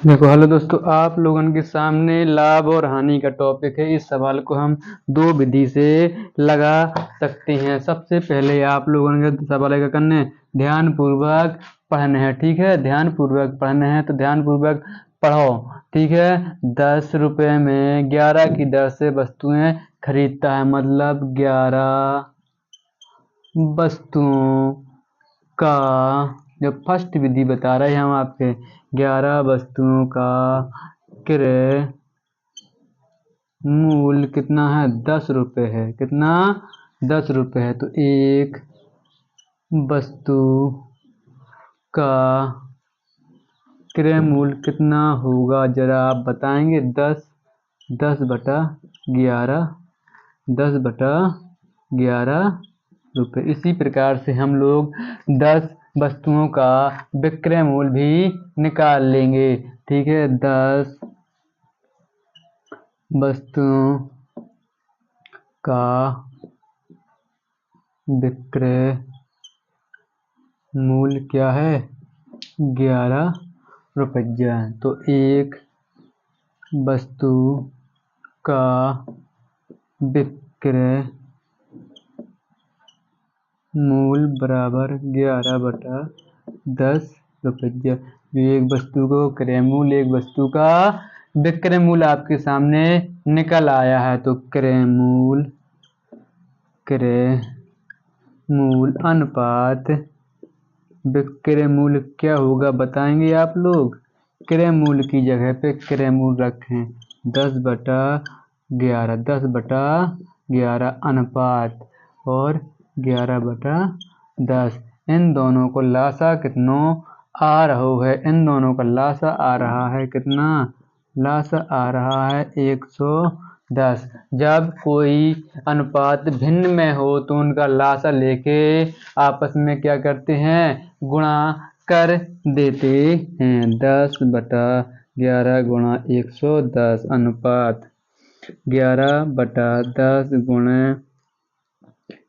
देखो हेलो दोस्तों, आप लोगन के सामने लाभ और हानि का टॉपिक है। इस सवाल को हम दो विधि से लगा सकते हैं। सबसे पहले आप लोगन के सवाल क्या करने हैं, ध्यान पूर्वक पढ़ने हैं। ठीक है, ध्यान पूर्वक पढ़ने हैं तो ध्यान पूर्वक पढ़ो। ठीक है, 10 रुपये में 11 की दर से वस्तुएं खरीदता है, मतलब 11 वस्तुओं का, जो फर्स्ट विधि बता रहे हैं हम आपके, 11 वस्तुओं का क्रय मूल्य कितना है, 10 रुपये है। कितना, 10 रुपये है। तो एक वस्तु का क्रय मूल्य कितना होगा, जरा आप बताएंगे। 10/11, 10/11 रुपये। इसी प्रकार से हम लोग 10 वस्तुओं का विक्रय मूल्य भी निकाल लेंगे। ठीक है, 10 वस्तुओं का विक्रय मूल्य क्या है, 11 रुपया। तो एक वस्तु का विक्रय मूल्य बराबर 11/10 रुपया। जो एक वस्तु को क्रय मूल्य, एक वस्तु का विक्रय मूल्य आपके सामने निकल आया है। तो क्रय मूल्य अनुपात विक्रय मूल्य क्या होगा, बताएंगे आप लोग। क्रय मूल्य की जगह पे क्रय मूल्य रखें 10/11, 10/11 अनुपात और 11/10। इन दोनों को लासा कितना आ रहा है, इन दोनों का लासा आ रहा है कितना, लासा आ रहा है 110। जब कोई अनुपात भिन्न में हो तो उनका लासा लेके आपस में क्या करते हैं, गुणा कर देते हैं। 10/11 गुणा 110 अनुपात 11/10 गुणे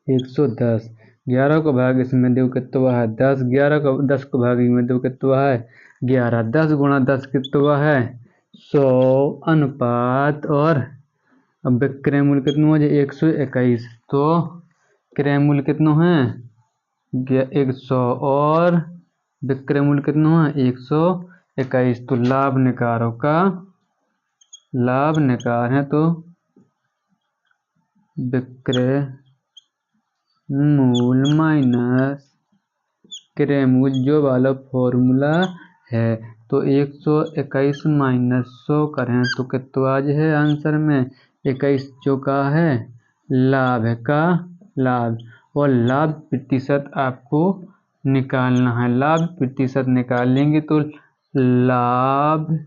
110। 11 को भाग इसमें दो कितना है 10, 11 को 10 को भाग में दो कितना है 11। 10 गुणा 10 कितना है 100 अनुपात, और अब विक्रय मूल्य कितना हो जाए 121। तो क्रय मूल्य कितना है 100 और विक्रय मूल्य कितना है 121। तो लाभ निकारो का, लाभ निकार है तो विक्रय मूल्य माइनस क्रय मूल्य, जो वाला फॉर्मूला है। तो 121 माइनस 100 करें तो कितना आज है आंसर में 21, जो का है लाभ है का लाभ। और लाभ प्रतिशत आपको निकालना है। लाभ प्रतिशत निकाल लेंगे तो लाभ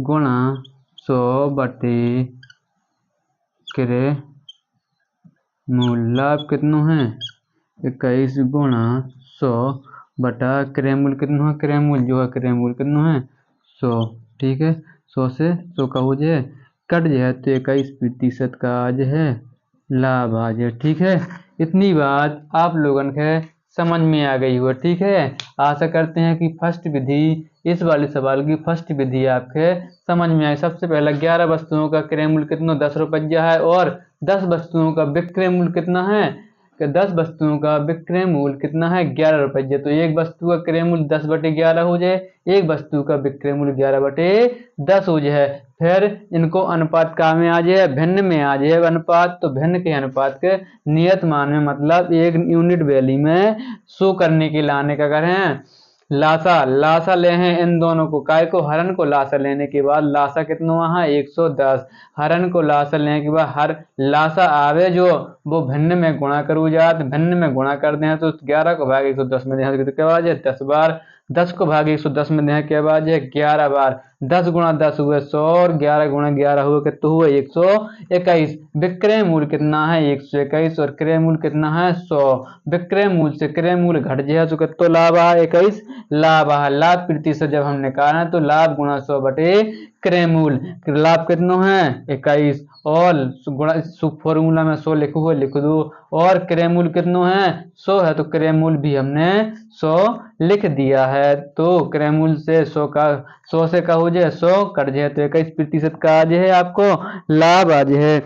गुणा 100/क्रय मूल्य। लाभ कितना है 21 गुणा 100/क्रय मूल्य कितना है, क्रय मूल्य जो है क्रय मूल्य कितना है 100। ठीक है, 100 से 100 का हो जाए कट जाए तो 21% का आज है लाभ आ जाए। ठीक है, इतनी बात आप लोगन के समझ में आ गई हो। ठीक है, आशा करते हैं कि फर्स्ट विधि, इस वाले सवाल की फर्स्ट विधि आपके समझ में आई। सबसे पहला 11 वस्तुओं का क्रय मूल्य कितना 10 रुपया है, और 10 वस्तुओं का विक्रय मूल्य कितना है, 10 वस्तुओं का विक्रय मूल्य कितना है 11 रुपया। तो एक वस्तु का क्रय मूल्य 10/11 हो जाए, एक वस्तु का विक्रय मूल्य 11/10 हो जाए। फिर इनको अनुपात का में आ जाए, भिन्न में आ जाए अनुपात। तो भिन्न के अनुपात के नियत मान में, मतलब एक यूनिट वैल्यू में शो करने के लाने का करें लासा ले हैं इन दोनों को, काय को हरण को लासा लेने के बाद लासा कितना वहां 110, हरण को लासा लेने के बाद हर लासा आवे जो वो भिन्न में गुणा करू जात, भिन्न में गुणा कर दे तो 11 को भाग 110 में दे क्या बात है 10 बार, 10 को भाग 110 में दे क्या बात है 11 बार। 10 गुणा 10 हुए 100 और 11 गुणा 11 हुए कितना हुआ 121। विक्रय मूल्य कितना है 121 और क्रय मूल्य कितना है 100। विक्रय मूल्य से क्रय मूल्य घट जाए तो कितना लाभ आ 21 लाभ आ। लाभ प्रतिशत जब हम निकालें तो लाभ गुणा 100/क्रय मूल्य, लाभ कितना है 21 और गुणा फॉर्मूला में 100 लिख दो, और क्रय मूल्य कितना है 100 है तो क्रय मूल्य भी हमने 100 लिख दिया है। तो क्रय मूल्य से 100 100 से का हो जाए 100 कट जाए तो 21% का आज है आपको लाभ आज है।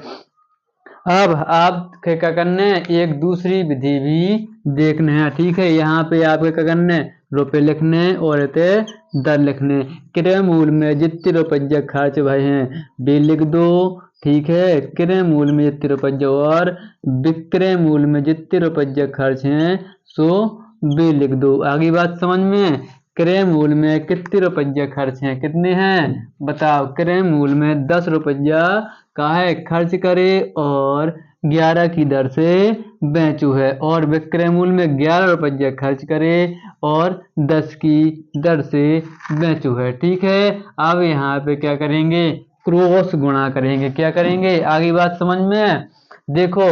अब आप क्या करना है, एक दूसरी विधि भी देखने हैं, ठीक है। यहाँ पे आपके क्या करना है, रुपए लिखने और इतने दर लिखने। क्रय मूल में जितने रुपये खर्च भए हैं वे लिख दो, ठीक है। क्रय मूल में जितने रुपये और विक्रय मूल में जितने रुपये खर्च हैं सो वे लिख दो। आगे बात समझ में। क्रय मूल में कितने रुपये खर्च हैं, कितने हैं बताओ। क्रय मूल में 10 रुपया का है खर्च करे और 11 की दर से बेचू है, और विक्रय मूल में 11 रुपया खर्च करे और 10 की दर से बेचू है, ठीक है। अब यहाँ पे क्या करेंगे, क्रॉस गुणा करेंगे। क्या करेंगे, आगे बात समझ में। देखो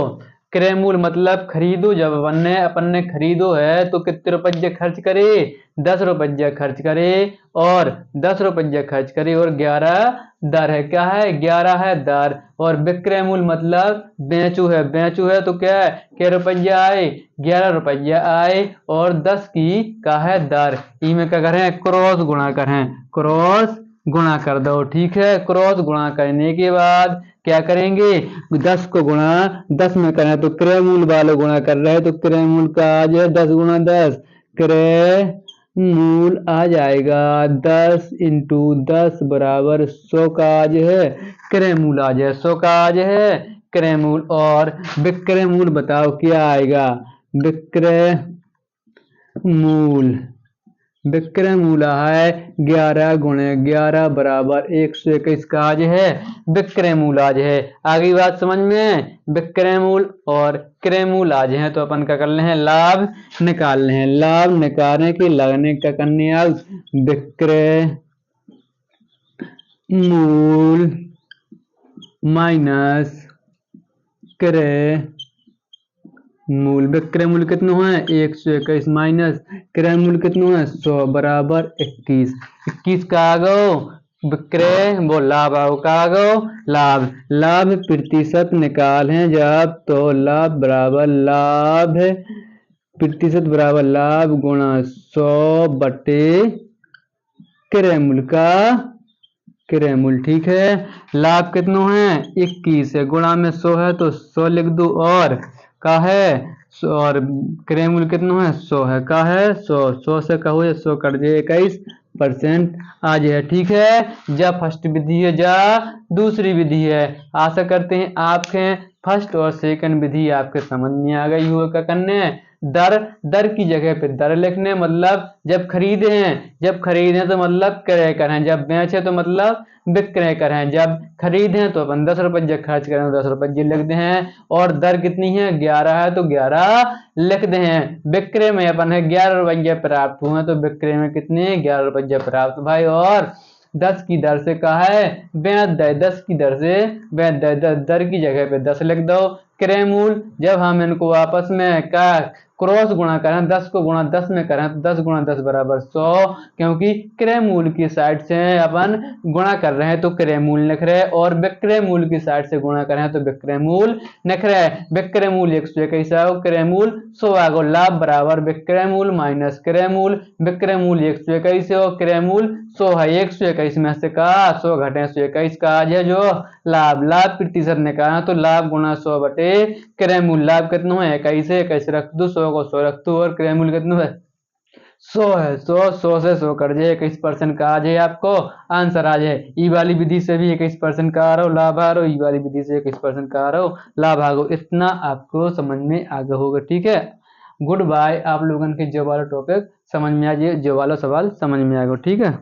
क्रय मूल मतलब खरीदो, जब अपन ने खरीदो है तो कितने रुपये खर्च करे, 10 रुपया खर्च करे और 10 रुपया खर्च करे और 11 दर है, क्या है 11 है दर। और विक्रय मूल मतलब बेचू है तो क्या है, क्या रुपया आए 11 रुपया आए और 10 की का है दर। इनमें क्या करें, क्रॉस गुणा करें, क्रॉस गुणा कर दो, ठीक है। क्रॉस गुणा करने के बाद क्या करेंगे, 10 को गुणा 10 में करें तो क्रय मूल वाले गुणा कर रहे हैं तो क्रय मूल का आज है 10 गुणा 10, क्रय मूल आ जाएगा 10 इंटू 10 बराबर 100 का आज है क्रय मूल आज है 100 का आज है क्रय मूल। और विक्रय मूल बताओ क्या आएगा, विक्रय मूल है 11 गुणे 11 बराबर 121 का आज है विक्रय मूल आज है। आगे बात समझ में। विक्रय मूल और क्रय मूल आज है तो अपन क्या करने हैं, लाभ निकालने हैं। लाभ निकालने की लगने का करने आज विक्रय मूल माइनस क्रय मूल। विक्रय मूल कितना है 121 माइनस क्रय मूल कितना है 100 बराबर 21। 21 का आगो विक्रय वो लाभ आओ का आगो लाभ। लाभ प्रतिशत निकाल है जब तो लाभ बराबर लाभ प्रतिशत बराबर लाभ गुणा 100 बटे क्रय मूल का क्रय मूल, ठीक है। लाभ कितना है 21 है, गुणा में 100 है तो 100 लिख दो और का है और क्रय मूल कितना है 100 है, का है 100 से का हो 100 कट जाए 21% आज है, ठीक है। जब फर्स्ट विधि है जा दूसरी विधि है। आशा करते हैं आपके फर्स्ट और सेकंड विधि आपके समझ में आ गई हो। क्या करने दर की जगह पे दर लिखने, मतलब जब खरीदे तो मतलब क्रय करें, जब बेचे तो मतलब विक्रय करें। जब खरीदें तो अपन 10 रुपये खर्च करें तो 10 रुपये लिखते हैं और दर कितनी है 11 है तो 11 लिखते हैं। विक्रय में अपन है 11 रुपये प्राप्त हुए तो विक्रय में कितने 11 रुपये प्राप्त भाई। और 10 की दर से कहा है बेच दे, 10 की दर से बेच दे, दर की जगह पे 10 लिख दो। क्रय मूल जब हम इनको आपस में का क्रॉस गुणा करें 10 को गुणा 10 में करें तो 10 गुणा 10 बराबर 100, क्योंकि क्रय मूल की साइड से अपन गुणा कर रहे हैं तो क्रय मूल लिख रहे हैं और विक्रय मूल की साइड से गुणा कर रहे हैं तो विक्रय मूल लिख रहे हैं। विक्रय मूल 121 आओ क्रय मूल 100 आगो लाभ बराबर विक्रय मूल माइनस क्रय मूल। विक्रय मूल 121 हो क्रय मूल 100 है, 121 में से का 100 घटे 121 का आज है जो लाभ। लाभ प्रतिशत निकालना तो लाभ गुणा 100 बटे क्रय मूल। लाभ कितना है 21 रख दो 100 को 100 रख दो और क्रय मूल कितना है 100 है। 100 से 100 कर जाए 21% का आ जाए आपको आंसर आ जाए। ई वाली विधि से भी 21% का आ रहा हो लाभ आ रहा हो, ई वाली विधि से 21% का आ रहा हो लाभ आ गो। इतना आपको समझ में आगे होगा, ठीक है। Good bye. आप लोगों के जो वाला टॉपिक समझ में आ जाए, जो वाला सवाल समझ में आ गया, ठीक है।